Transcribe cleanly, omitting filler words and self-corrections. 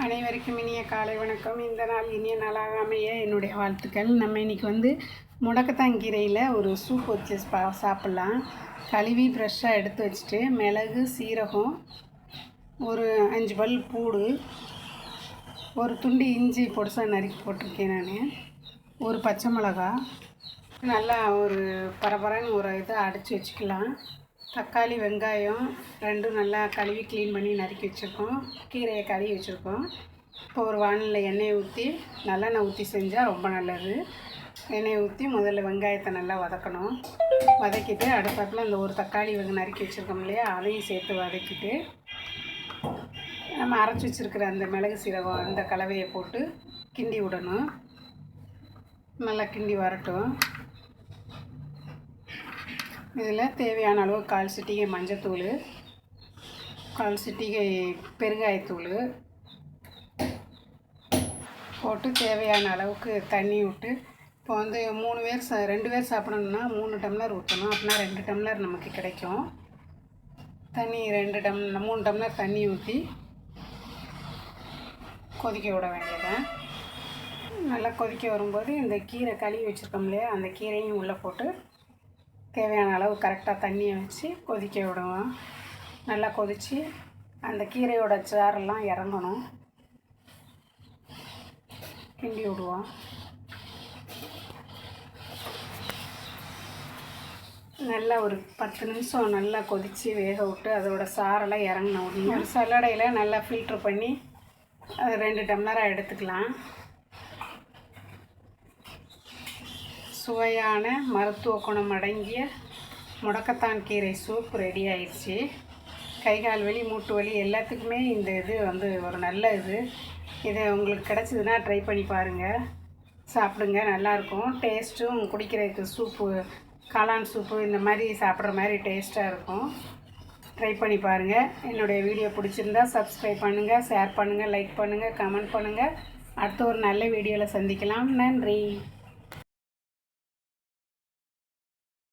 அனைவருக்கும் இனிய காலை வணக்கம். இந்த நாள் இனிய நாளாக அமைய என்னுடைய வாழ்த்துக்கள். நம்ம இன்றைக்கி முடக்கத்தாங்கீரையில் ஒரு சூப் வச்சு சாப்பிட்லாம். கழுவி ஃப்ரெஷ்ஷாக எடுத்து வச்சுட்டு மிளகு, சீரகம், ஒரு 5 பல் பூடு, ஒரு துண்டு இஞ்சி பொடிசாக நறுக்கி போட்டிருக்கேன் நான், ஒரு பச்சை மிளகா, நல்லா ஒரு பரபரன்னு ஒரு இதை அடைச்சி வச்சுக்கலாம். தக்காளி, வெங்காயம் ரெண்டும் நல்லா கழுவி க்ளீன் பண்ணி நறுக்கி வச்சுருக்கோம். கீரையை கழுவி வச்சுருக்கோம். இப்போ ஒரு வானலில் எண்ணெயை ஊற்றி நல்லெண்ணெய் ஊற்றி செஞ்சால் ரொம்ப நல்லது. எண்ணெயை ஊற்றி முதல்ல வெங்காயத்தை நல்லா வதக்கணும். வதக்கிட்டு அடுத்தாப்பில் அந்த ஒரு தக்காளி நறுக்கி வச்சுருக்கோம் இல்லையா, அதையும் சேர்த்து வதக்கிட்டு நம்ம அரைச்சி வச்சுருக்கிற அந்த மிளகு, சீரகம் அந்த கலவையை போட்டு கிண்டி விடணும். நல்லா கிண்டி வரட்டும். இதில் தேவையான அளவு 1/4 சிட்டிகை மஞ்சத்தூள், 1/4 சிட்டிகை பெருங்காயத்தூள் போட்டு தேவையான அளவுக்கு தண்ணி விட்டு, இப்போ 2 பேர் சாப்பிடணுன்னா 3 டம்ளர் ஊற்றணும். அப்படின்னா 2 டம்ளர் நமக்கு கிடைக்கும். தண்ணி 3 டம்ளர் தண்ணி ஊற்றி கொதிக்க விட வேண்டியதான். நல்லா கொதிக்க வரும்போது இந்த கீரை கழுவி வச்சுருக்கோம் இல்லையா, அந்த கீரையும் உள்ளே போட்டு தேவையான அளவு கரெக்டாக தண்ணியை வச்சு கொதிக்க விடுவோம். நல்லா கொதித்து அந்த கீரையோட சாரெல்லாம் இறங்கணும். கிண்டி விடுவோம். நல்லா ஒரு 10 நிமிஷம் நல்லா கொதித்து வேக விட்டு அதோட சாரெல்லாம் இறங்கின உடனே ஒரு சல்லடையில் நல்லா ஃபில்ட்ரு பண்ணி அது 2 டம்ளராக எடுத்துக்கலாம். சுவையான மருத்துவ குணம் அடங்கிய முடக்கத்தான் கீரை சூப் ரெடி ஆயிடுச்சு. கை கால் வலி, மூட்டு வலி எல்லாத்துக்குமே இந்த இது ஒரு நல்ல இது. இதை உங்களுக்கு கிடச்சிதுன்னா ட்ரை பண்ணி பாருங்கள், சாப்பிடுங்க. நல்லாயிருக்கும். டேஸ்ட்டும் குடிக்கிறதுக்கு சூப்பு, காளான் சூப்பு இந்த மாதிரி சாப்பிட்ற மாதிரி டேஸ்ட்டாக இருக்கும். ட்ரை பண்ணி பாருங்கள். என்னுடைய வீடியோ பிடிச்சிருந்தா சப்ஸ்கிரைப் பண்ணுங்கள், ஷேர் பண்ணுங்கள், லைக் பண்ணுங்கள், கமெண்ட் பண்ணுங்கள். அடுத்த ஒரு நல்ல வீடியோவில் சந்திக்கலாம். நன்றி.